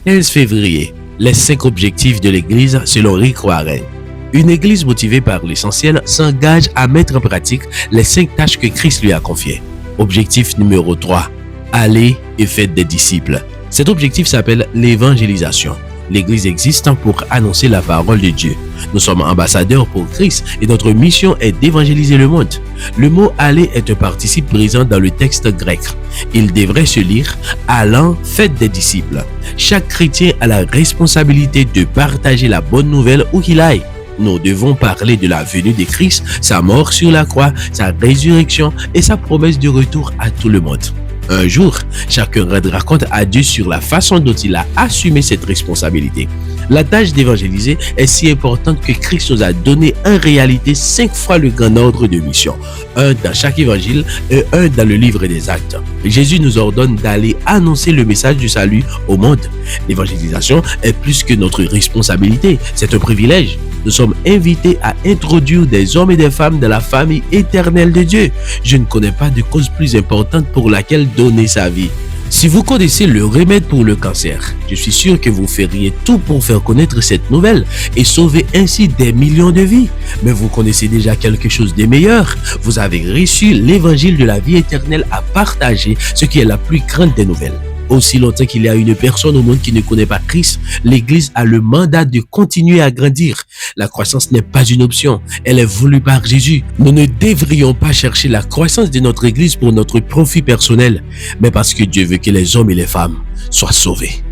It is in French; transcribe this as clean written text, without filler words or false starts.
15 février, les 5 objectifs de l'Église selon Rick Warren. Une Église motivée par l'essentiel s'engage à mettre en pratique les 5 tâches que Christ lui a confiées. Objectif numéro 3, allez et faites des disciples. Cet objectif s'appelle l'évangélisation. L'Église existe pour annoncer la parole de Dieu. Nous sommes ambassadeurs pour Christ et notre mission est d'évangéliser le monde. Le mot « aller » est un participe présent dans le texte grec. Il devrait se lire « allant, faites des disciples ». Chaque chrétien a la responsabilité de partager la bonne nouvelle où qu'il aille. Nous devons parler de la venue de Christ, sa mort sur la croix, sa résurrection et sa promesse de retour à tout le monde. Un jour, chacun rendra compte à Dieu sur la façon dont il a assumé cette responsabilité. La tâche d'évangéliser est si importante que Christ nous a donné en réalité 5 fois le grand ordre de mission. Un dans chaque évangile et un dans le livre des Actes. Jésus nous ordonne d'aller annoncer le message du salut au monde. L'évangélisation est plus que notre responsabilité, c'est un privilège. Nous sommes invités à introduire des hommes et des femmes dans la famille éternelle de Dieu. Je ne connais pas de cause plus importante pour laquelle donner sa vie. Si vous connaissez le remède pour le cancer, je suis sûr que vous feriez tout pour faire connaître cette nouvelle et sauver ainsi des millions de vies. Mais vous connaissez déjà quelque chose de meilleur. Vous avez reçu l'évangile de la vie éternelle à partager, ce qui est la plus grande des nouvelles. Aussi longtemps qu'il y a une personne au monde qui ne connaît pas Christ, l'Église a le mandat de continuer à grandir. La croissance n'est pas une option, elle est voulue par Jésus. Nous ne devrions pas chercher la croissance de notre Église pour notre profit personnel, mais parce que Dieu veut que les hommes et les femmes soient sauvés.